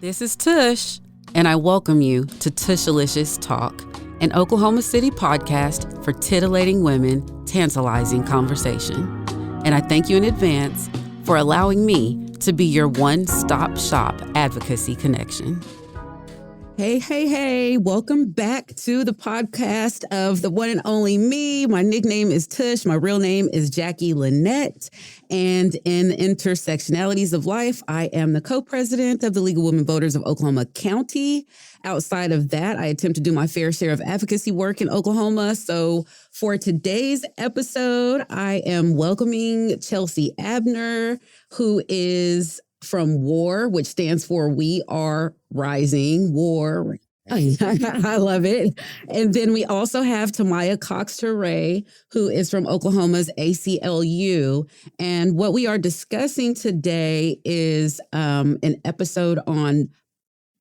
This is Tush, and I welcome you to Tushalicious Talk, an Oklahoma City podcast for titillating women, tantalizing conversation. And I thank you in advance for allowing me to be your one-stop shop advocacy connection. Hey, welcome back to the podcast of the one and only me. My nickname is Tush. My real name is Jackie Lynette. And in Intersectionalities of Life, I am the co-president of the League of Women Voters of Oklahoma County. Outside of that, I attempt to do my fair share of advocacy work in Oklahoma. So for today's episode, I am welcoming Chelsea Abner, who is from WAR, which stands for We Are Rising, WAR. I love it. And then we also have Tamya Cox-Toure, who is from Oklahoma's ACLU. And what we are discussing today is an episode on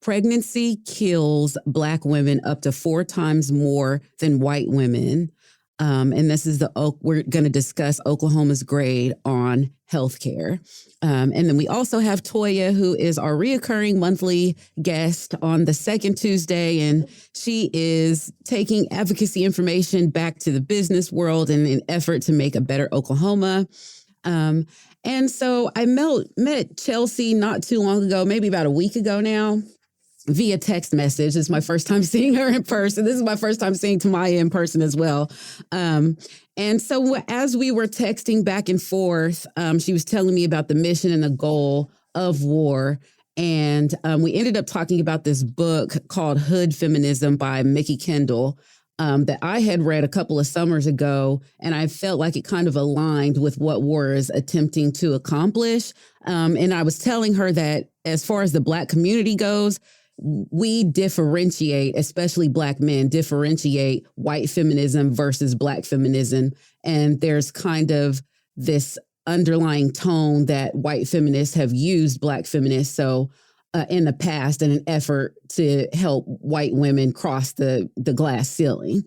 pregnancy kills Black women up to 4 times more than white women. And this is we're going to discuss Oklahoma's grade on healthcare. And then we also have Toya, who is our reoccurring monthly guest on the second Tuesday. And she is taking advocacy information back to the business world in an effort to make a better Oklahoma. And so I met Chelsea not too long ago, maybe about a week ago now, via text message. This is my first time seeing her in person. This is my first time seeing Tamya in person as well. And so as we were texting back and forth, she was telling me about the mission and the goal of WAR. And we ended up talking about this book called Hood Feminism by Mickey Kendall that I had read a couple of summers ago. And I felt like it kind of aligned with what WAR is attempting to accomplish. And I was telling her that as far as the Black community goes, we differentiate, especially Black men, differentiate white feminism versus Black feminism. And there's kind of this underlying tone that white feminists have used Black feminists in the past in an effort to help white women cross the glass ceiling.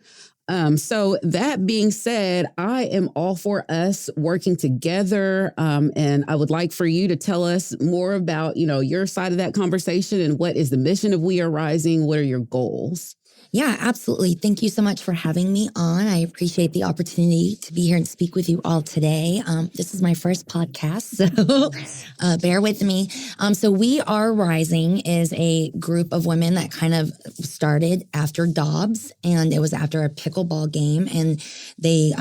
So that being said, I am all for us working together. And I would like for you to tell us more about, your side of that conversation and what is the mission of We Are Rising? What are your goals? Yeah, absolutely. Thank you so much for having me on. I appreciate the opportunity to be here and speak with you all today. This is my first podcast, so bear with me. So We Are Rising is a group of women that kind of started after Dobbs, and it was after a pickleball game, and they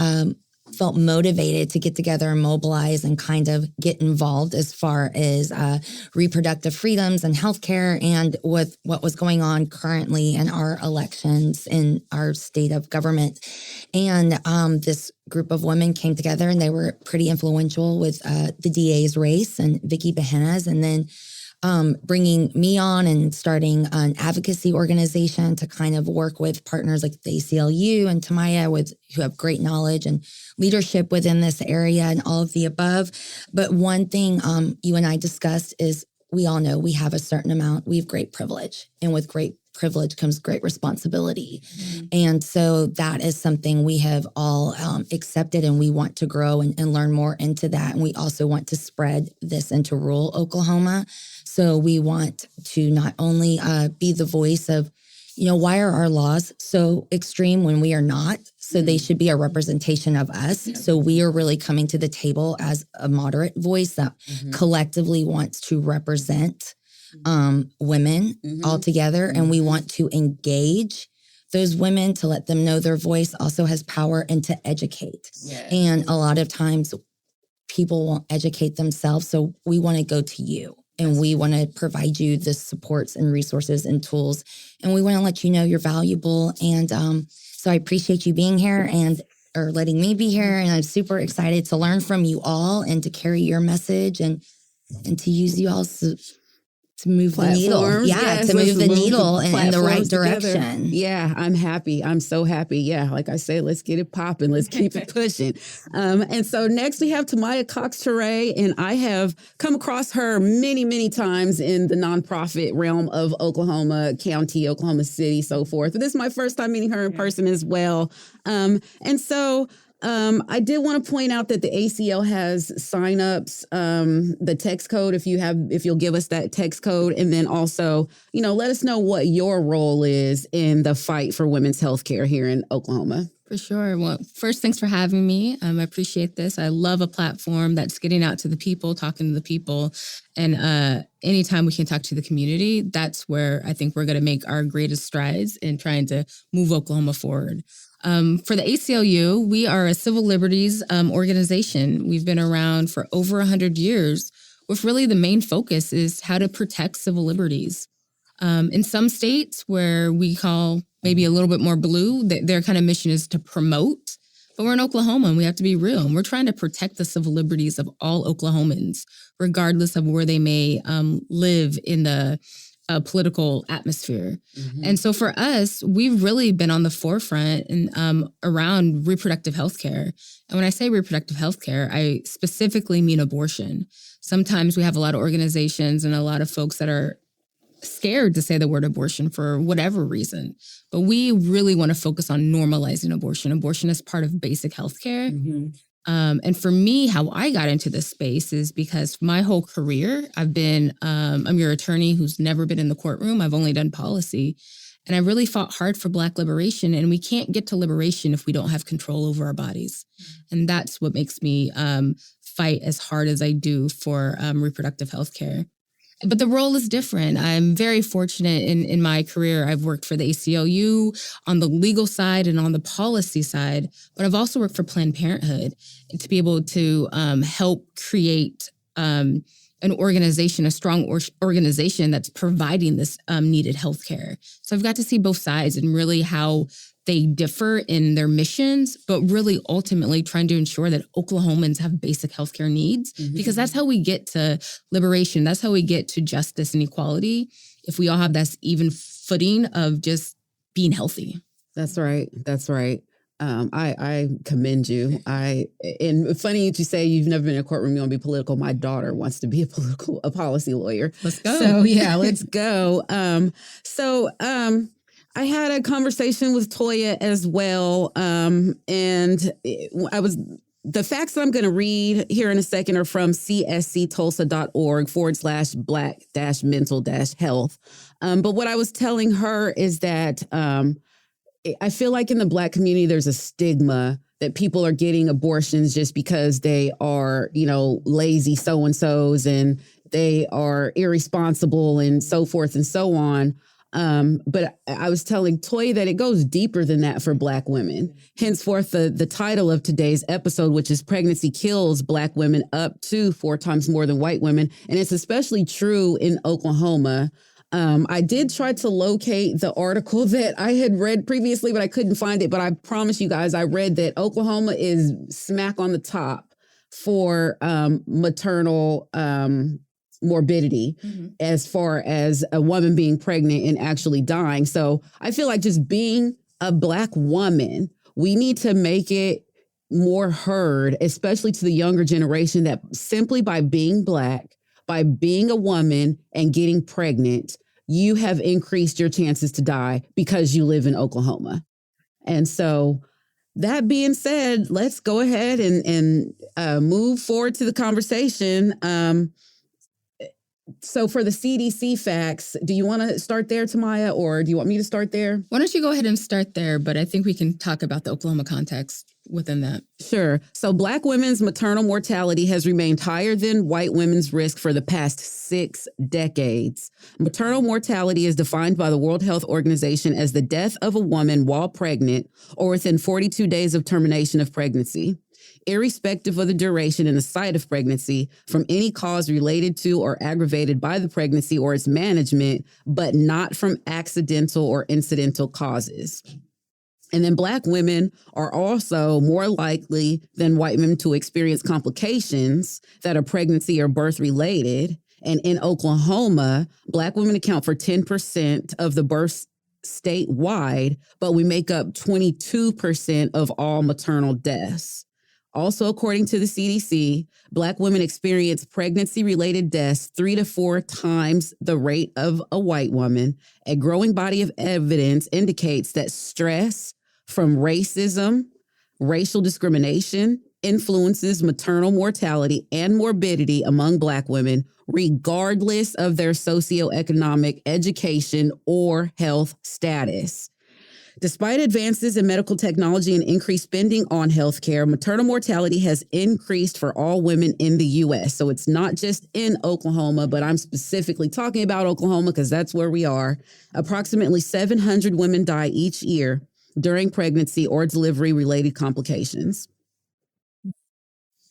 felt motivated to get together and mobilize and kind of get involved as far as reproductive freedoms and healthcare and with what was going on currently in our elections in our state of government. And this group of women came together and they were pretty influential with the DA's race and Vicky Behenna's, and then bringing me on and starting an advocacy organization to kind of work with partners like the ACLU and Tamya who have great knowledge and leadership within this area and all of the above. But one thing you and I discussed is we all know we have a certain amount, we have great privilege, and with great privilege comes great responsibility. Mm-hmm. And so that is something we have all accepted, and we want to grow and learn more into that. And we also want to spread this into rural Oklahoma. So we want to not only be the voice of, why are our laws so extreme when we are not? So they should be a representation of us. Yeah. So we are really coming to the table as a moderate voice that collectively wants to represent women all together. And we want to engage those women to let them know their voice also has power and to educate. Yeah. And a lot of times people won't educate themselves. So we want to go to you. And we want to provide you the supports and resources and tools. And we want to let you know you're valuable. And so I appreciate you being here or letting me be here. And I'm super excited to learn from you all and to carry your message and to use you all to move the needle. Yeah, yes, to move the needle in the right direction. Together. Yeah, I'm happy. I'm so happy. Yeah, like I say, let's get it popping. Let's keep it pushing. And so next we have Tamya Cox-Toure, and I have come across her many, many times in the nonprofit realm of Oklahoma County, Oklahoma City, so forth. But this is my first time meeting her in person as well. And so I did want to point out that the ACL has signups, the text code, if you'll give us that text code. And then also, let us know what your role is in the fight for women's healthcare here in Oklahoma. For sure. Well, first, thanks for having me. I appreciate this. I love a platform that's getting out to the people, talking to the people. And anytime we can talk to the community, that's where I think we're going to make our greatest strides in trying to move Oklahoma forward. For the ACLU, we are a civil liberties organization. We've been around for over 100 years, with really the main focus is how to protect civil liberties. In some states where we call maybe a little bit more blue, their kind of mission is to promote. But we're in Oklahoma and we have to be real. And we're trying to protect the civil liberties of all Oklahomans, regardless of where they may live in the political atmosphere. Mm-hmm. And so for us, we've really been on the forefront and around reproductive health care. And when I say reproductive health care, I specifically mean abortion. Sometimes we have a lot of organizations and a lot of folks that are scared to say the word abortion for whatever reason. But we really want to focus on normalizing abortion. Abortion is part of basic health care. Mm-hmm. And for me, how I got into this space is because my whole career, I'm your attorney who's never been in the courtroom. I've only done policy. And I really fought hard for Black liberation. And we can't get to liberation if we don't have control over our bodies. And that's what makes me fight as hard as I do for reproductive health care. But the role is different. I'm very fortunate in my career. I've worked for the ACLU on the legal side and on the policy side, but I've also worked for Planned Parenthood to be able to help create an organization, a strong organization that's providing this needed healthcare. So I've got to see both sides and really how they differ in their missions, but really ultimately trying to ensure that Oklahomans have basic healthcare needs, because that's how we get to liberation. That's how we get to justice and equality, if we all have this even footing of just being healthy. That's right. That's right. I commend you. And funny that you say you've never been in a courtroom, you want to be political. My daughter wants to be a policy lawyer. Let's go. So yeah, let's go. I had a conversation with Toya as well. And the facts that I'm going to read here in a second are from csctulsa.org/black-mental-health. But what I was telling her is that I feel like in the Black community, there's a stigma that people are getting abortions just because they are, lazy so-and-sos and they are irresponsible and so forth and so on. But I was telling Toy that it goes deeper than that for Black women. Henceforth, the title of today's episode, which is Pregnancy Kills Black Women Up to 4 times more than white women. And it's especially true in Oklahoma. I did try to locate the article that I had read previously, but I couldn't find it. But I promise you guys, I read that Oklahoma is smack on the top for maternal morbidity as far as a woman being pregnant and actually dying. So I feel like just being a Black woman, we need to make it more heard, especially to the younger generation, that simply by being Black, by being a woman and getting pregnant, you have increased your chances to die because you live in Oklahoma. And so that being said, let's go ahead and move forward to the conversation. So for the CDC facts, do you want to start there, Tamya, or do you want me to start there? Why don't you go ahead and start there? But I think we can talk about the Oklahoma context within that. Sure. So Black women's maternal mortality has remained higher than white women's risk for the past 6 decades. Maternal mortality is defined by the World Health Organization as the death of a woman while pregnant or within 42 days of termination of pregnancy, irrespective of the duration and the site of pregnancy, from any cause related to or aggravated by the pregnancy or its management, but not from accidental or incidental causes. And then Black women are also more likely than white women to experience complications that are pregnancy or birth related. And in Oklahoma, Black women account for 10% of the births statewide, but we make up 22% of all maternal deaths. Also, according to the CDC, Black women experience pregnancy-related deaths 3 to 4 times the rate of a white woman. A growing body of evidence indicates that stress from racism, Racial discrimination influences maternal mortality and morbidity among Black women, regardless of their socioeconomic, education, or health status. Despite advances in medical technology and increased spending on healthcare, maternal mortality has increased for all women in the U.S. So it's not just in Oklahoma, but I'm specifically talking about Oklahoma because that's where we are. Approximately 700 women die each year during pregnancy or delivery-related complications.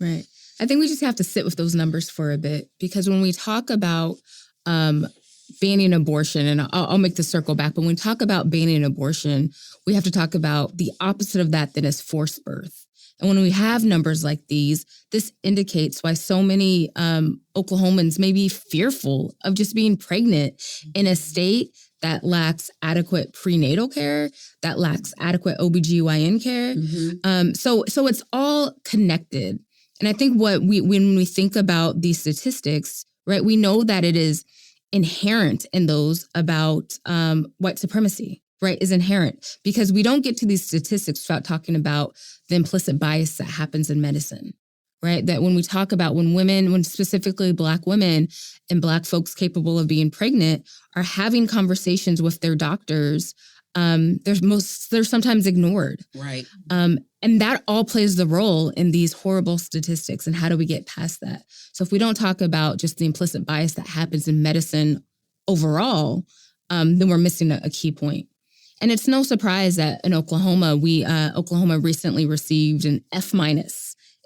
Right. I think we just have to sit with those numbers for a bit, because when we talk about banning abortion, and I'll make the circle back, but when we talk about banning abortion, we have to talk about the opposite of that is forced birth. And when we have numbers like these, this indicates why so many Oklahomans may be fearful of just being pregnant in a state that lacks adequate prenatal care, that lacks adequate OBGYN care. Mm-hmm. So it's all connected. And I think when we think about these statistics, right, we know that it is inherent in those about white supremacy, right, is inherent, because we don't get to these statistics without talking about the implicit bias that happens in medicine, right? That when we talk about when specifically Black women and Black folks capable of being pregnant are having conversations with their doctors, they're sometimes ignored. Right. And that all plays the role in these horrible statistics. And how do we get past that? So if we don't talk about just the implicit bias that happens in medicine overall, then we're missing a key point. And it's no surprise that in Oklahoma, Oklahoma recently received an F-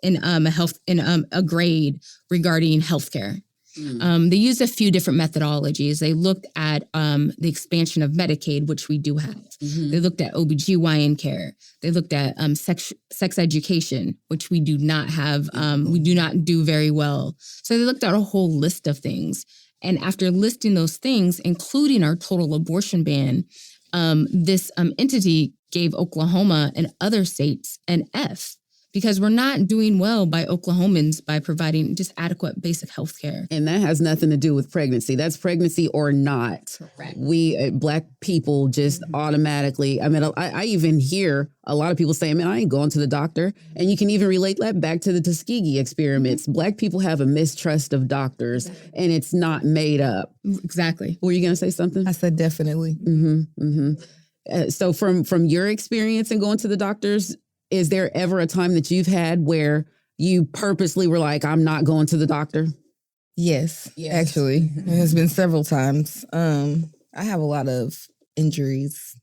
in a grade regarding healthcare. They used a few different methodologies. They looked at the expansion of Medicaid, which we do have. Mm-hmm. They looked at OBGYN care. They looked at sex education, which we do not have. We do not do very well. So they looked at a whole list of things. And after listing those things, including our total abortion ban, this entity gave Oklahoma and other states an F, because we're not doing well by Oklahomans by providing just adequate basic health care. And that has nothing to do with pregnancy. That's pregnancy or not. Correct. We Black people just automatically, I even hear a lot of people saying, man, I ain't going to the doctor. And you can even relate that back to the Tuskegee experiments. Mm-hmm. Black people have a mistrust of doctors, and it's not made up. Exactly. Were you going to say something? I said definitely. Mm-hmm, mm-hmm. So from your experience in going to the doctors, is there ever a time that you've had where you purposely were like, I'm not going to the doctor? Yes. Actually. It has been several times. I have a lot of injuries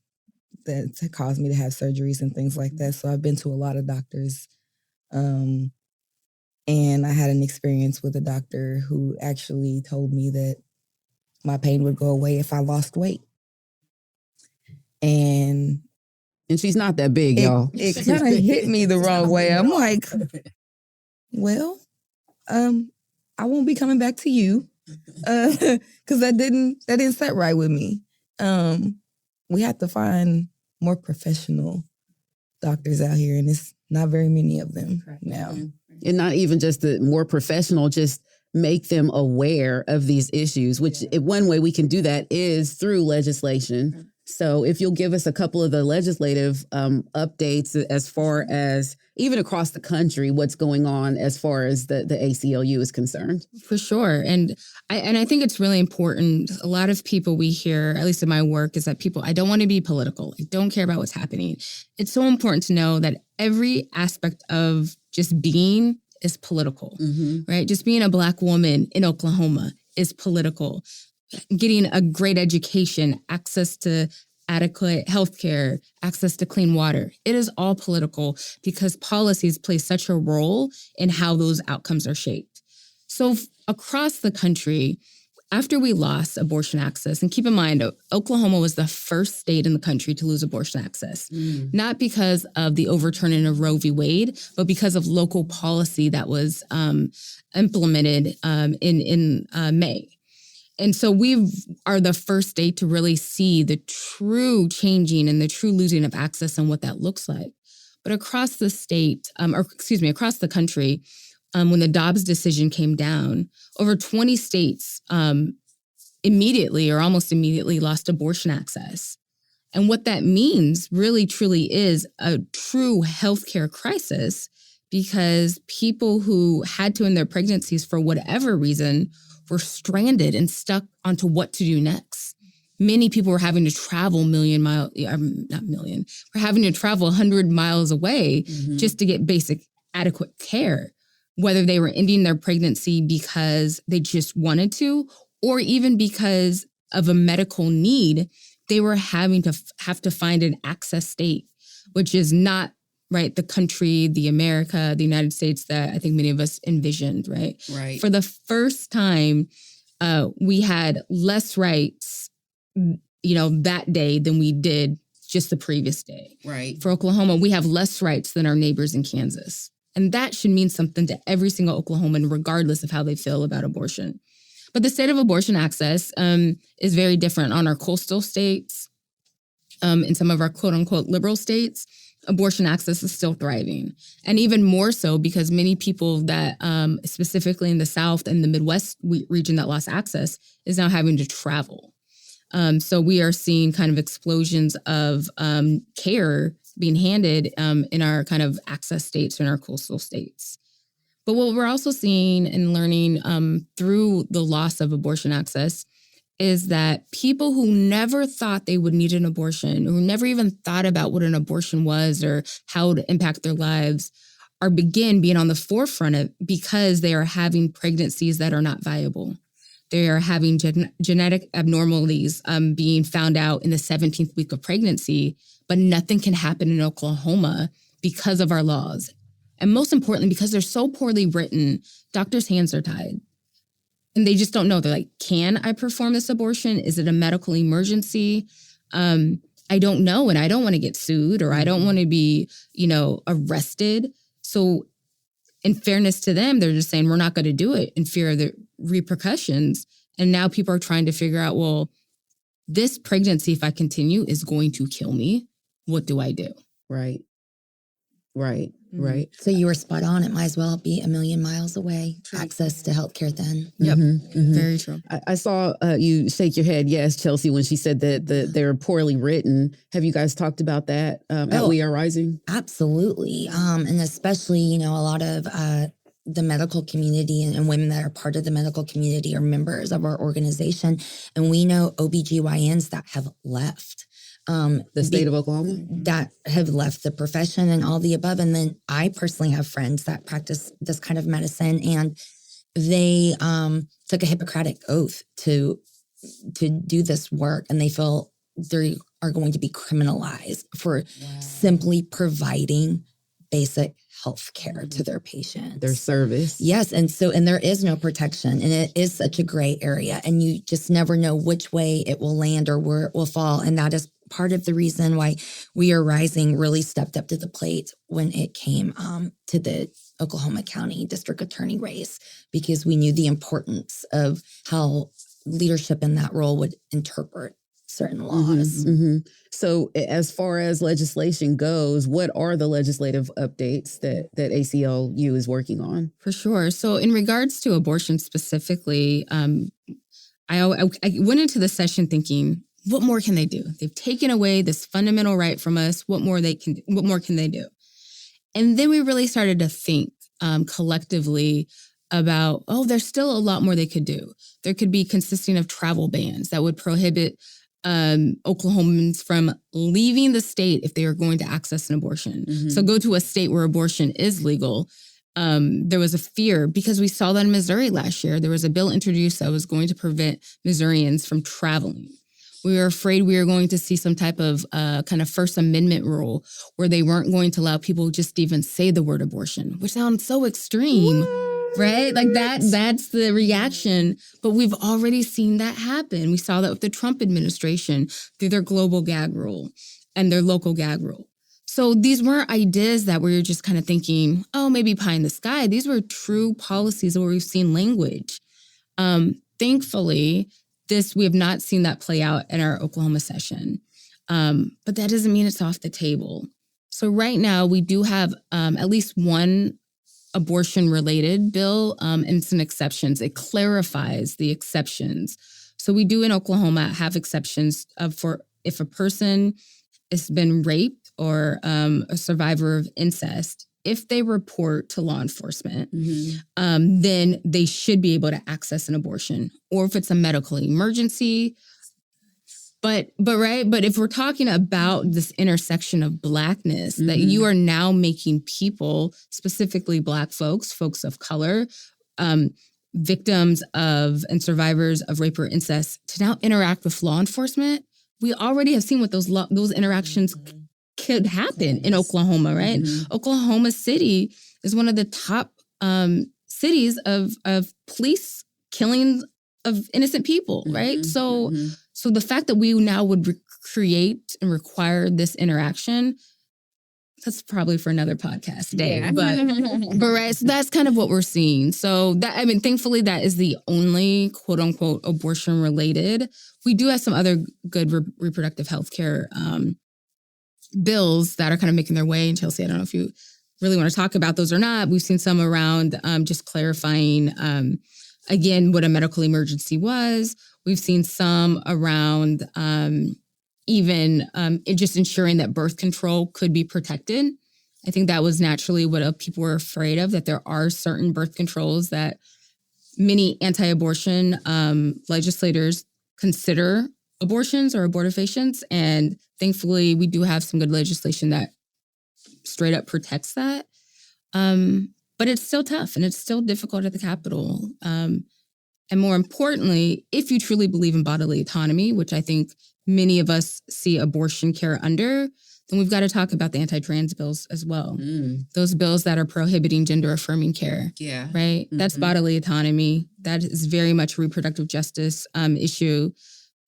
that caused me to have surgeries and things like that. So I've been to a lot of doctors. And I had an experience with a doctor who actually told me that my pain would go away if I lost weight. And she's not that big, y'all. It kind of hit me the wrong way. I'm like, well, I won't be coming back to you because that didn't set right with me. We have to find more professional doctors out here, and it's not very many of them now. And not even just the more professional, just make them aware of these issues, which one way we can do that is through legislation. So if you'll give us a couple of the legislative updates as far as even across the country, what's going on as far as the ACLU is concerned. For sure. And I think it's really important. A lot of people we hear, at least in my work, is that I don't want to be political. I don't care about what's happening. It's so important to know that every aspect of just being is political, right? Just being a Black woman in Oklahoma is political. Getting a great education, access to adequate healthcare, access to clean water. It is all political because policies play such a role in how those outcomes are shaped. So across the country, after we lost abortion access, and keep in mind, Oklahoma was the first state in the country to lose abortion access, not because of the overturning of Roe v. Wade, but because of local policy that was implemented in May. And so we are the first state to really see the true changing and the true losing of access and what that looks like. But across the state, across the country, when the Dobbs decision came down, over 20 states immediately or almost immediately lost abortion access. And what that means really, truly is a true healthcare crisis, because people who had to end their pregnancies for whatever reason were stranded and stuck onto what to do next. Many people were having to travel we're having to travel 100 miles away just to get basic, adequate care, whether they were ending their pregnancy because they just wanted to, or even because of a medical need. They were having to have to find an access state, which is not, right, the country, the America, the United States that I think many of us envisioned, right? Right. For the first time, we had less rights, that day than we did just the previous day. Right. For Oklahoma, we have less rights than our neighbors in Kansas. And that should mean something to every single Oklahoman, regardless of how they feel about abortion. But the state of abortion access is very different on our coastal states. In some of our quote unquote liberal states, abortion access is still thriving. And even more so because many people that specifically in the South and the Midwest region that lost access is now having to travel. So we are seeing kind of explosions of care being handed in our kind of access states and our coastal states. But what we're also seeing and learning through the loss of abortion access is that people who never thought they would need an abortion, who never even thought about what an abortion was or how it would impact their lives, are being on the forefront of because they are having pregnancies that are not viable. They are having genetic abnormalities being found out in the 17th week of pregnancy, but nothing can happen in Oklahoma because of our laws. And most importantly, because they're so poorly written, doctors' hands are tied. And they just don't know. They're like, can I perform this abortion? Is it a medical emergency? I don't know, and I don't want to get sued, or I don't want to be, arrested. So in fairness to them, they're just saying, we're not going to do it in fear of the repercussions. And now people are trying to figure out, well, this pregnancy, if I continue, is going to kill me. What do I do? Right. So you were spot on. It might as well be a million miles away. Access to healthcare then. Yep. Very true. I saw you shake your head, yes, Chelsea, when she said that they're poorly written. Have you guys talked about that at We Are Rising? Absolutely. And especially, a lot of the medical community and women that are part of the medical community are members of our organization. And we know OBGYNs that have left. The state of Oklahoma? That have left the profession and all the above. And then I personally have friends that practice this kind of medicine, and they took a Hippocratic oath to do this work, and they feel they are going to be criminalized for simply providing basic health care to their patients. Their service. Yes. And there is no protection, and it is such a gray area, and you just never know which way it will land or where it will fall. And that is part of the reason why We Are Rising really stepped up to the plate when it came to the Oklahoma County District Attorney race, because we knew the importance of how leadership in that role would interpret certain laws. So as far as legislation goes, what are the legislative updates that ACLU is working on? For sure. So in regards to abortion specifically, I went into the session thinking, what more can they do? They've taken away this fundamental right from us. What more can they do? And then we really started to think collectively about, there's still a lot more they could do. There could be consisting of travel bans that would prohibit Oklahomans from leaving the state if they are going to access an abortion. So go to a state where abortion is legal. There was a fear, because we saw that in Missouri last year. There was a bill introduced that was going to prevent Missourians from traveling. We were afraid we were going to see some type of kind of First Amendment rule where they weren't going to allow people just to even say the word abortion, which sounds so extreme, right? Like that's the reaction. But we've already seen that happen. We saw that with the Trump administration through their global gag rule and their local gag rule. So these weren't ideas that we were just kind of thinking, maybe pie in the sky. These were true policies where we've seen language. Thankfully, we have not seen that play out in our Oklahoma session. But that doesn't mean it's off the table. So right now we do have at least one abortion-related bill and some exceptions. It clarifies the exceptions. So we do in Oklahoma have exceptions for if a person has been raped or a survivor of incest, if they report to law enforcement, then they should be able to access an abortion, or if it's a medical emergency. But if we're talking about this intersection of Blackness, that you are now making people, specifically Black folks of color, victims of and survivors of rape or incest, to now interact with law enforcement, we already have seen what those interactions could happen in Oklahoma, right? Oklahoma City is one of the top cities of police killings of innocent people, right? So the fact that we now would create and require this interaction, that's probably for another podcast today. Yeah. But right, so that's kind of what we're seeing. So that, I mean, thankfully that is the only quote unquote abortion related. We do have some other good reproductive health care bills that are kind of making their way. And Chelsea, I don't know if you really want to talk about those or not. We've seen some around just clarifying, again, what a medical emergency was. We've seen some around even just ensuring that birth control could be protected. I think that was naturally what people were afraid of, that there are certain birth controls that many anti-abortion legislators consider abortions or abortifacients. And thankfully, we do have some good legislation that straight up protects that. But it's still tough and it's still difficult at the Capitol. And more importantly, if you truly believe in bodily autonomy, which I think many of us see abortion care under, then we've got to talk about the anti-trans bills as well. Those bills that are prohibiting gender-affirming care. Yeah. Right? That's bodily autonomy. That is very much a reproductive justice issue.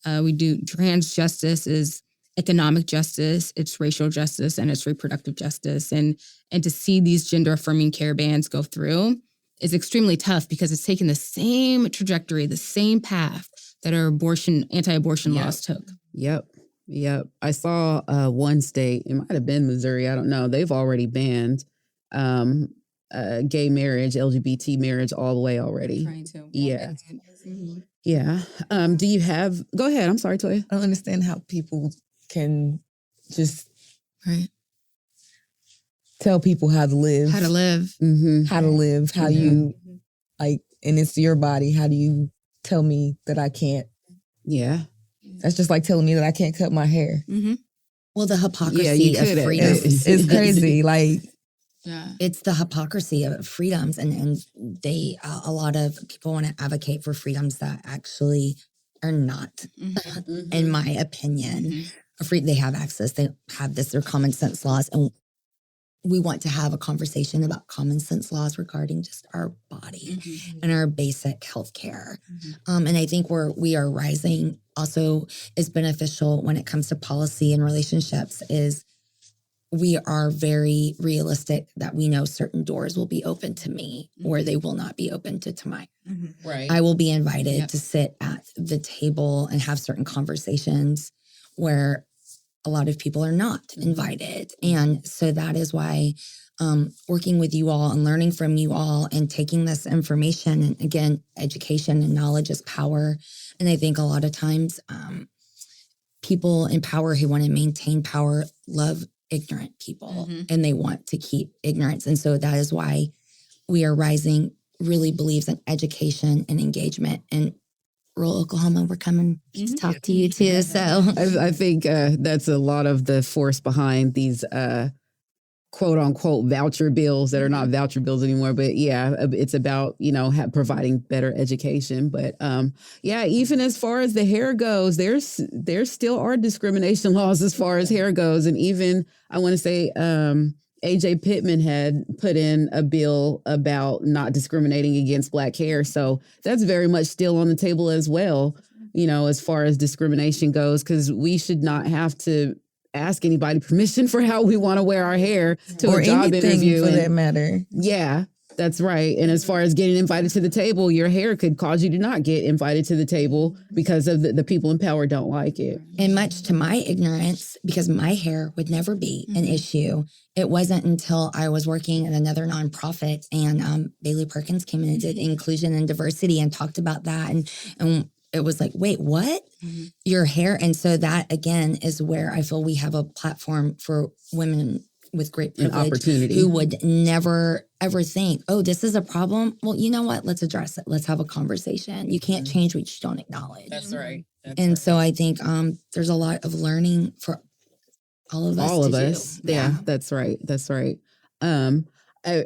We do trans justice is economic justice, it's racial justice, and it's reproductive justice. And to see these gender-affirming care bans go through is extremely tough because it's taken the same trajectory, the same path that our anti-abortion laws took. Yep. I saw one state, it might have been Missouri, I don't know. They've already banned gay marriage, LGBT marriage all the way already. Trying to. Yeah. Yeah. Do you have, go ahead. I'm sorry, Toya. I don't understand how people can just tell people how to live. How to live. How you, like, and it's your body. How do you tell me that I can't? Yeah. That's just like telling me that I can't cut my hair. Well, the hypocrisy of freedom. It's crazy. Like, it's the hypocrisy of freedoms. And they, a lot of people want to advocate for freedoms that actually are not, in my opinion. They have access. They have their common sense laws. And we want to have a conversation about common sense laws regarding just our body and our basic health care. And I think we are rising also is beneficial when it comes to policy and relationships is we are very realistic that we know certain doors will be open to me or they will not be open to Tamya. Right. I will be invited to sit at the table and have certain conversations where a lot of people are not invited. And so that is why working with you all and learning from you all and taking this information, and again, education and knowledge is power. And I think a lot of times people in power who want to maintain power love ignorant people and they want to keep ignorance. And so that is why We Are Rising really believes in education and engagement. And rural Oklahoma, we're coming to talk to you too. So I think that's a lot of the force behind these quote unquote voucher bills that are not voucher bills anymore. But yeah, it's about, providing better education. But even as far as the hair goes, there still are discrimination laws as far as hair goes. And even I want to say AJ Pittman had put in a bill about not discriminating against Black hair. So that's very much still on the table as well, as far as discrimination goes, because we should not have to ask anybody permission for how we want to wear our hair to or a job interview. For that matter. Yeah, that's right. And as far as getting invited to the table, your hair could cause you to not get invited to the table because of the people in power don't like it. And much to my ignorance, because my hair would never be an issue. It wasn't until I was working at another nonprofit and Bailey Perkins came in and did inclusion and diversity and talked about that. And it was like, wait, what? Your hair. And so that again is where I feel we have a platform for women with great privilege, an opportunity, who would never ever think, oh, this is a problem. Well, you know what? Let's address it. Let's have a conversation. You can't change what you don't acknowledge. That's right. So I think there's a lot of learning for all of us. All of us. Yeah, that's right. That's right.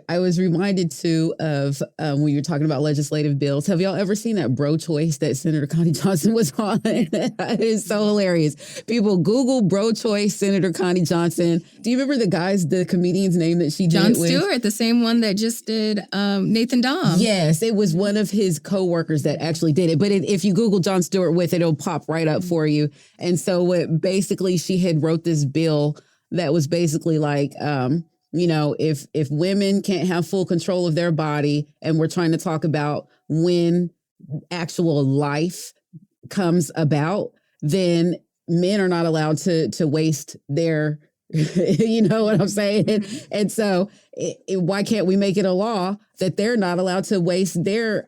I was reminded too of when you were talking about legislative bills. Have y'all ever seen that bro choice that Senator Connie Johnson was on? It is so hilarious. People Google bro choice Senator Connie Johnson. Do you remember the comedian's name that she did Jon it with? Stewart, the same one that just did Nathan Dom. Yes, it was one of his coworkers that actually did it. But if you Google Jon Stewart with it, it'll pop right up for you. And so basically she had wrote this bill that was basically like, if women can't have full control of their body, and we're trying to talk about when actual life comes about, then men are not allowed to waste their, you know what I'm saying? And so why can't we make it a law that they're not allowed to waste their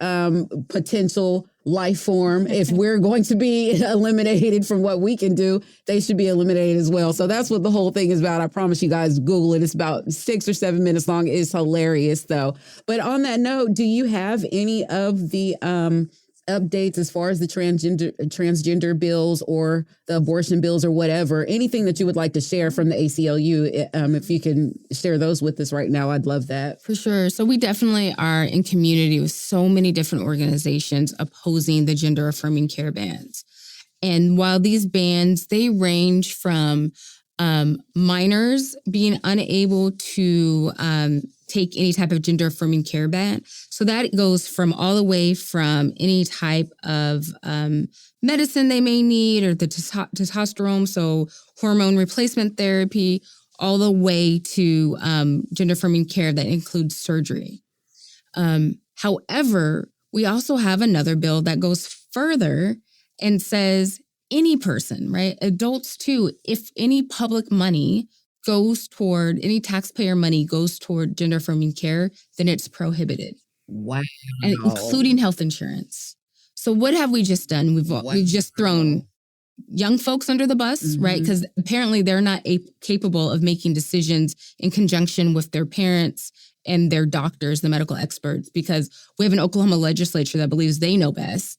potential life form? If we're going to be eliminated from what we can do, they should be eliminated as well. So that's what the whole thing is about. I promise you guys, Google it. It's about 6 or 7 minutes long. It's hilarious though. But on that note, do you have any of the updates as far as the transgender bills or the abortion bills or whatever, anything that you would like to share from the ACLU? If you can share those with us right now, I'd love that. For sure. So we definitely are in community with so many different organizations opposing the gender affirming care bans. And while these bans, they range from minors being unable to take any type of gender affirming care ban. So that goes from all the way from any type of medicine they may need, or the testosterone, so hormone replacement therapy, all the way to gender affirming care that includes surgery. However, we also have another bill that goes further and says any person, right? Adults too, if any public money goes toward, any taxpayer money goes toward gender affirming care, then it's prohibited. Wow. And including health insurance. So what have we just done? We've just thrown young folks under the bus, right? Because apparently they're not capable of making decisions in conjunction with their parents and their doctors, the medical experts, because we have an Oklahoma legislature that believes they know best.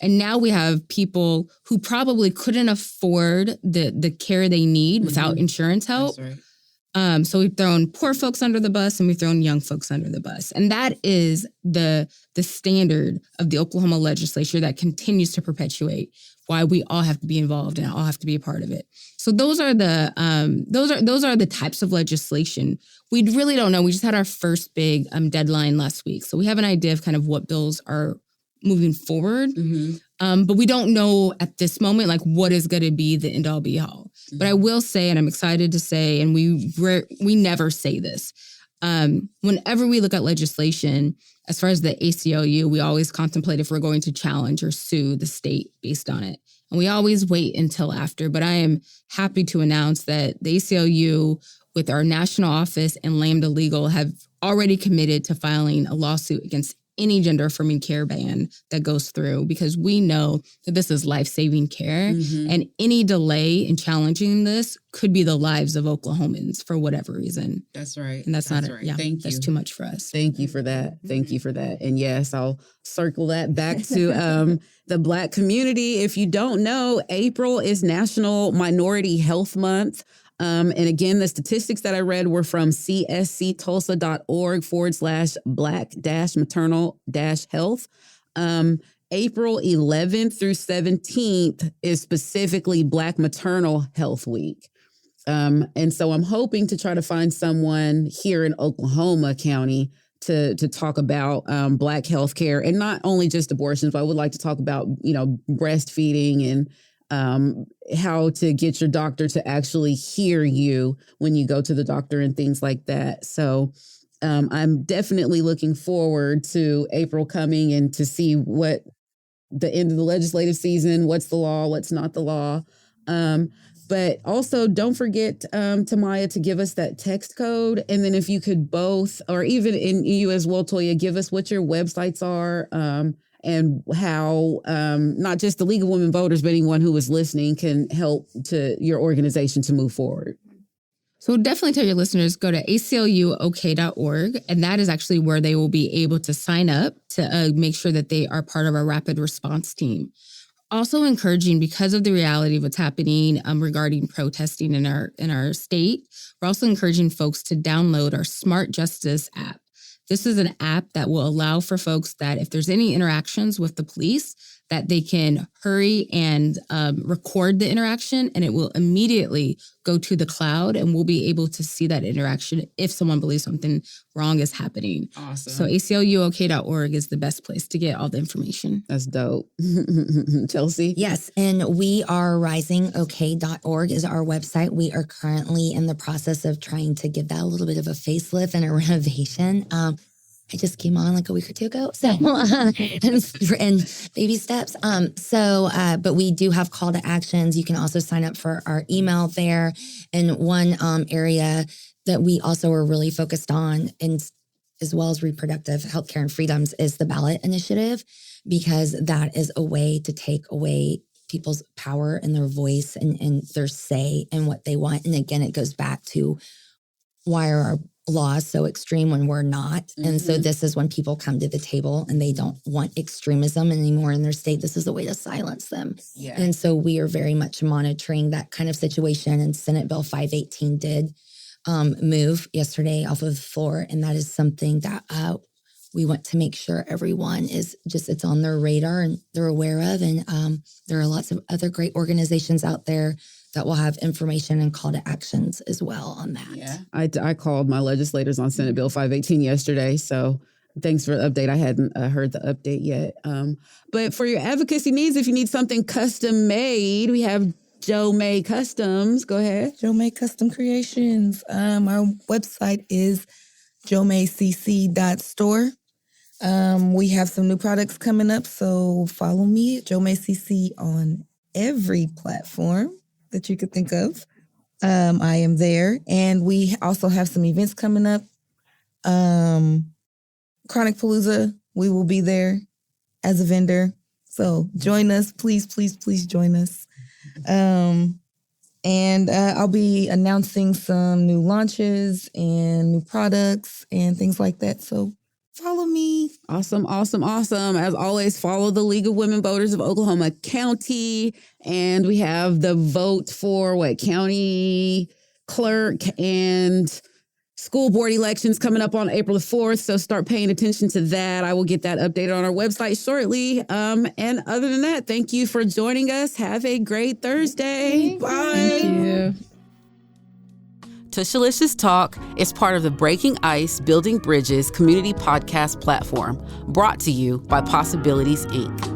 And now we have people who probably couldn't afford the care they need without insurance help. That's right. So we've thrown poor folks under the bus and we've thrown young folks under the bus. And that is the standard of the Oklahoma legislature that continues to perpetuate why we all have to be involved and all have to be a part of it. So those are the types of legislation. We really don't know. We just had our first big deadline last week. So we have an idea of kind of what bills are moving forward. But we don't know at this moment, like, what is going to be the end all be all. But I will say, and I'm excited to say, and we never say this, whenever we look at legislation, as far as the ACLU, we always contemplate if we're going to challenge or sue the state based on it. And we always wait until after. But I am happy to announce that the ACLU, with our national office and Lambda Legal, have already committed to filing a lawsuit against any gender affirming care ban that goes through, because we know that this is life-saving care, and any delay in challenging this could be the lives of Oklahomans for whatever reason. That's right. And that's not right. Yeah, Thank that's you. too much for us. Thank you for that. Thank you for that. And yes, I'll circle that back to the Black community. If you don't know, April is National Minority Health Month. And again, the statistics that I read were from csctulsa.org/black-maternal-health. April 11th through 17th is specifically Black Maternal Health Week. And so I'm hoping to try to find someone here in Oklahoma County to talk about Black healthcare, and not only just abortions, but I would like to talk about, breastfeeding and how to get your doctor to actually hear you when you go to the doctor and things like that. So I'm definitely looking forward to April coming and to see what the end of the legislative season, what's the law, what's not the law. But also don't forget, Tamya, to give us that text code. And then if you could both, or even in you as well, Toya, give us what your websites are, and how not just the League of Women Voters, but anyone who is listening can help to your organization to move forward. So definitely tell your listeners, go to ACLUOK.org, and that is actually where they will be able to sign up to make sure that they are part of our rapid response team. Also encouraging, because of the reality of what's happening regarding protesting in our state, we're also encouraging folks to download our Smart Justice app. This is an app that will allow for folks that if there's any interactions with the police, that they can hurry and record the interaction, and it will immediately go to the cloud, and we'll be able to see that interaction if someone believes something wrong is happening. Awesome. So ACLUOK.org is the best place to get all the information. That's dope. Chelsea? Yes, and we are risingok.org is our website. We are currently in the process of trying to give that a little bit of a facelift and a renovation. I just came on like a week or two ago, so and baby steps. But we do have call to actions. You can also sign up for our email there. And one area that we also are really focused on, and as well as reproductive healthcare and freedoms, is the ballot initiative, because that is a way to take away people's power and their voice and their say and what they want. And again, it goes back to why are our laws so extreme when we're not? Mm-hmm. And so this is when people come to the table and they don't want extremism anymore in their state. This is a way to silence them. Yeah. And so we are very much monitoring that kind of situation. And Senate Bill 518 did move yesterday off of the floor. And that is something that we want to make sure everyone is it's on their radar and they're aware of. And there are lots of other great organizations out there that will have information and call to actions as well on that. Yeah, I called my legislators on Senate Bill 518 yesterday, so thanks for the update. I hadn't heard the update yet. But for your advocacy needs, if you need something custom made, we have Joe May Customs. Go ahead. Joe May Custom Creations. Our website is joemaycc.store. We have some new products coming up, so follow me at Joe May CC on every platform that you could think of. I am there. And we also have some events coming up. Chronic Palooza, we will be there as a vendor. So join us. Please, please, please join us. And I'll be announcing some new launches and new products and things like that. So follow me. Awesome, awesome, awesome. As always, follow the League of Women Voters of Oklahoma County. And we have the vote for county clerk and school board elections coming up on April the 4th. So start paying attention to that. I will get that updated on our website shortly. And other than that, thank you for joining us. Have a great Thursday. Bye. Thank you. Tushalicious Talk is part of the Breaking Ice, Building Bridges community podcast platform, brought to you by Possibilities, Inc.